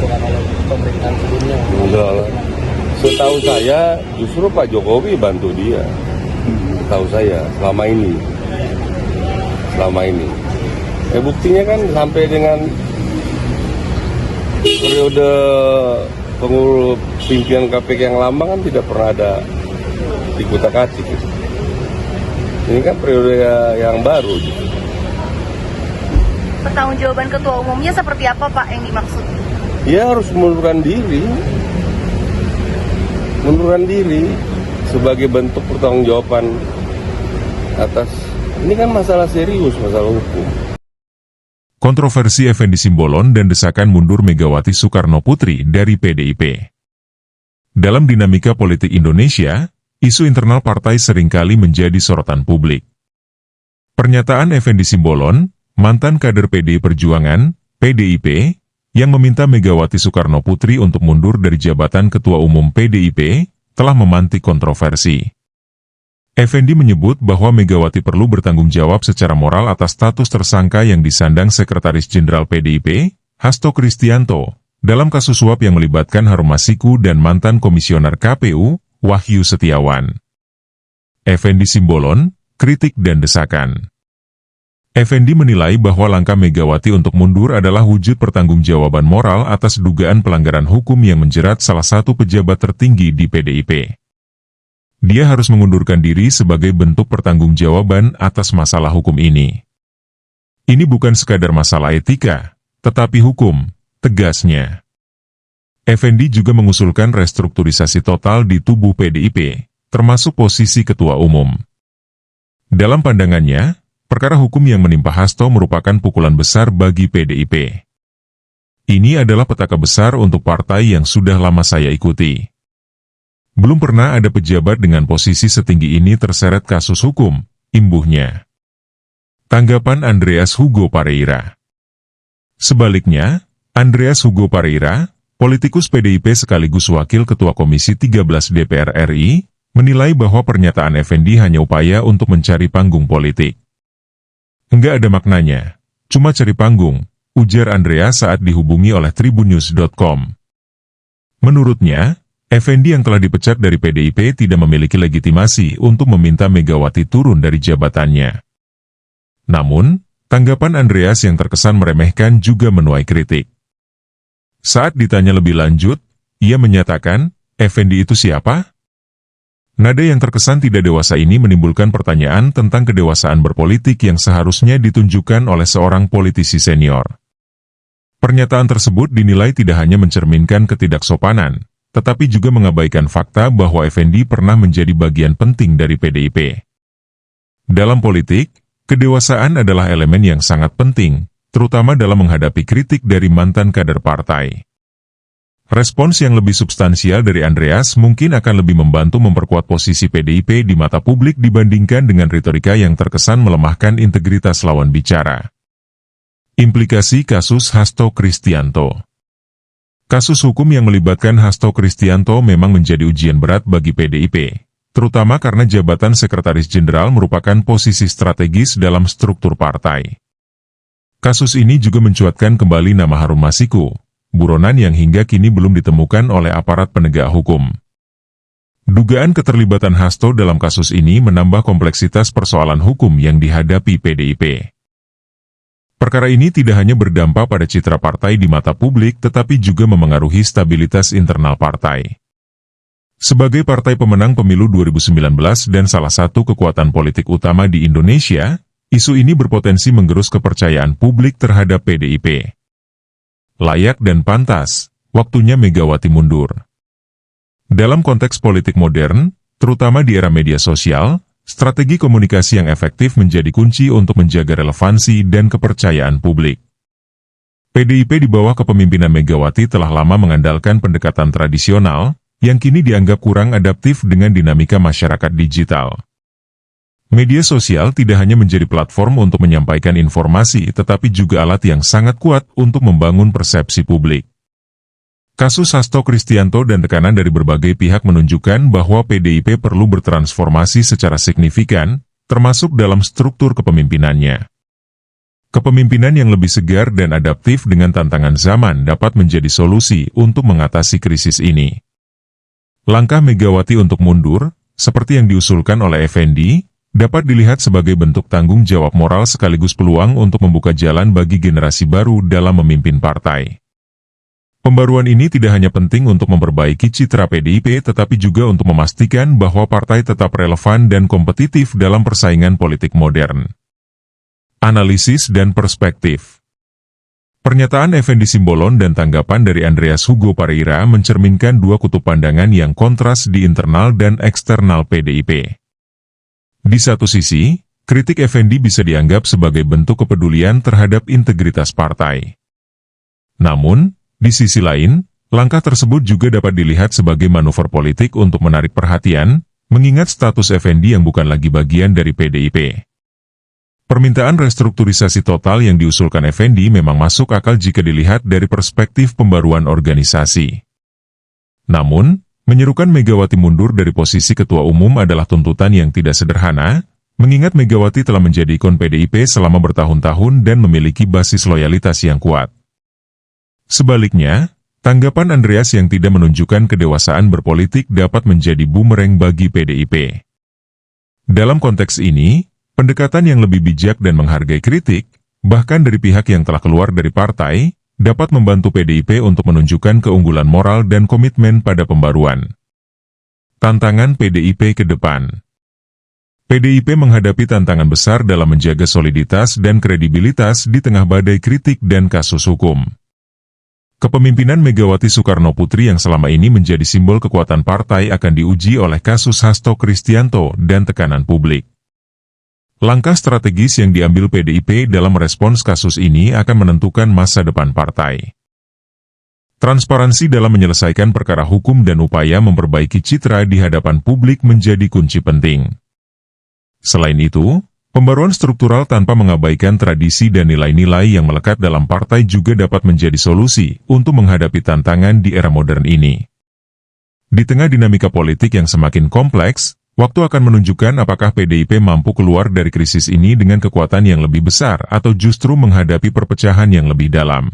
Pak, kalau pemerintahan sebelumnya? Enggak lah. Setahu saya justru Pak Jokowi bantu dia. Setahu saya selama ini. Buktinya kan sampai dengan periode pengurus pimpinan KPK yang lama kan tidak pernah ada dikutak-atik gitu. Ini kan periode yang baru gitu. Pertanggungjawaban ketua umumnya seperti apa Pak yang dimaksud? Ya harus mengundurkan diri sebagai bentuk pertanggungjawaban atas ini kan masalah serius, masalah hukum. Kontroversi Effendi Simbolon dan desakan mundur Megawati Soekarno Putri dari PDIP. Dalam dinamika politik Indonesia, isu internal partai seringkali menjadi sorotan publik. Pernyataan Effendi Simbolon, mantan kader PDI Perjuangan, PDIP, yang meminta Megawati Soekarno Putri untuk mundur dari jabatan Ketua Umum PDIP, telah memantik kontroversi. Effendi menyebut bahwa Megawati perlu bertanggung jawab secara moral atas status tersangka yang disandang Sekretaris Jenderal PDIP, Hasto Kristianto, dalam kasus suap yang melibatkan Harun Masiku dan mantan Komisioner KPU, Wahyu Setiawan. Effendi Simbolon, kritik dan desakan. Effendi menilai bahwa langkah Megawati untuk mundur adalah wujud pertanggungjawaban moral atas dugaan pelanggaran hukum yang menjerat salah satu pejabat tertinggi di PDIP. Dia harus mengundurkan diri sebagai bentuk pertanggungjawaban atas masalah hukum ini. Ini bukan sekadar masalah etika, tetapi hukum, tegasnya. Effendi juga mengusulkan restrukturisasi total di tubuh PDIP, termasuk posisi ketua umum. Dalam pandangannya, perkara hukum yang menimpa Hasto merupakan pukulan besar bagi PDIP. Ini adalah petaka besar untuk partai yang sudah lama saya ikuti. Belum pernah ada pejabat dengan posisi setinggi ini terseret kasus hukum, imbuhnya. Tanggapan Andreas Hugo Pareira. Sebaliknya, Andreas Hugo Pareira, politikus PDIP sekaligus Wakil Ketua Komisi 13 DPR RI, menilai bahwa pernyataan Effendi hanya upaya untuk mencari panggung politik. Enggak ada maknanya, cuma cari panggung, ujar Andreas saat dihubungi oleh Tribunnews.com. Menurutnya, Effendi yang telah dipecat dari PDIP tidak memiliki legitimasi untuk meminta Megawati turun dari jabatannya. Namun, tanggapan Andreas yang terkesan meremehkan juga menuai kritik. Saat ditanya lebih lanjut, ia menyatakan, Effendi itu siapa? Nada yang terkesan tidak dewasa ini menimbulkan pertanyaan tentang kedewasaan berpolitik yang seharusnya ditunjukkan oleh seorang politisi senior. Pernyataan tersebut dinilai tidak hanya mencerminkan ketidaksopanan, tetapi juga mengabaikan fakta bahwa Effendi pernah menjadi bagian penting dari PDIP. Dalam politik, kedewasaan adalah elemen yang sangat penting, terutama dalam menghadapi kritik dari mantan kader partai. Respons yang lebih substansial dari Andreas mungkin akan lebih membantu memperkuat posisi PDIP di mata publik dibandingkan dengan retorika yang terkesan melemahkan integritas lawan bicara. Implikasi kasus Hasto Kristianto. Kasus hukum yang melibatkan Hasto Kristianto memang menjadi ujian berat bagi PDIP, terutama karena jabatan Sekretaris Jenderal merupakan posisi strategis dalam struktur partai. Kasus ini juga mencuatkan kembali nama Harun Masiku, buronan yang hingga kini belum ditemukan oleh aparat penegak hukum. Dugaan keterlibatan Hasto dalam kasus ini menambah kompleksitas persoalan hukum yang dihadapi PDIP. Perkara ini tidak hanya berdampak pada citra partai di mata publik tetapi juga memengaruhi stabilitas internal partai. Sebagai partai pemenang pemilu 2019 dan salah satu kekuatan politik utama di Indonesia, isu ini berpotensi menggerus kepercayaan publik terhadap PDIP. Layak dan pantas, waktunya Megawati mundur. Dalam konteks politik modern, terutama di era media sosial, strategi komunikasi yang efektif menjadi kunci untuk menjaga relevansi dan kepercayaan publik. PDIP di bawah kepemimpinan Megawati telah lama mengandalkan pendekatan tradisional, yang kini dianggap kurang adaptif dengan dinamika masyarakat digital. Media sosial tidak hanya menjadi platform untuk menyampaikan informasi, tetapi juga alat yang sangat kuat untuk membangun persepsi publik. Kasus Hasto Kristianto dan tekanan dari berbagai pihak menunjukkan bahwa PDIP perlu bertransformasi secara signifikan, termasuk dalam struktur kepemimpinannya. kepemimpinan yang lebih segar dan adaptif dengan tantangan zaman dapat menjadi solusi untuk mengatasi krisis ini. Langkah Megawati untuk mundur, seperti yang diusulkan oleh Effendi, dapat dilihat sebagai bentuk tanggung jawab moral sekaligus peluang untuk membuka jalan bagi generasi baru dalam memimpin partai. Pembaruan ini tidak hanya penting untuk memperbaiki citra PDIP tetapi juga untuk memastikan bahwa partai tetap relevan dan kompetitif dalam persaingan politik modern. Analisis dan perspektif. Pernyataan Effendi Simbolon dan tanggapan dari Andreas Hugo Pareira mencerminkan dua kutub pandangan yang kontras di internal dan eksternal PDIP. Di satu sisi, kritik Effendi bisa dianggap sebagai bentuk kepedulian terhadap integritas partai. Namun, di sisi lain, langkah tersebut juga dapat dilihat sebagai manuver politik untuk menarik perhatian, mengingat status Effendi yang bukan lagi bagian dari PDIP. Permintaan restrukturisasi total yang diusulkan Effendi memang masuk akal jika dilihat dari perspektif pembaruan organisasi. Namun, menyerukan Megawati mundur dari posisi ketua umum adalah tuntutan yang tidak sederhana, mengingat Megawati telah menjadi ikon PDIP selama bertahun-tahun dan memiliki basis loyalitas yang kuat. Sebaliknya, tanggapan Andreas yang tidak menunjukkan kedewasaan berpolitik dapat menjadi bumerang bagi PDIP. Dalam konteks ini, pendekatan yang lebih bijak dan menghargai kritik, bahkan dari pihak yang telah keluar dari partai, dapat membantu PDIP untuk menunjukkan keunggulan moral dan komitmen pada pembaruan. Tantangan PDIP ke depan. PDIP menghadapi tantangan besar dalam menjaga soliditas dan kredibilitas di tengah badai kritik dan kasus hukum. Kepemimpinan Megawati Soekarno Putri yang selama ini menjadi simbol kekuatan partai akan diuji oleh kasus Hasto Kristianto dan tekanan publik. Langkah strategis yang diambil PDIP dalam merespons kasus ini akan menentukan masa depan partai. Transparansi dalam menyelesaikan perkara hukum dan upaya memperbaiki citra di hadapan publik menjadi kunci penting. Selain itu, pembaruan struktural tanpa mengabaikan tradisi dan nilai-nilai yang melekat dalam partai juga dapat menjadi solusi untuk menghadapi tantangan di era modern ini. Di tengah dinamika politik yang semakin kompleks, waktu akan menunjukkan apakah PDIP mampu keluar dari krisis ini dengan kekuatan yang lebih besar atau justru menghadapi perpecahan yang lebih dalam.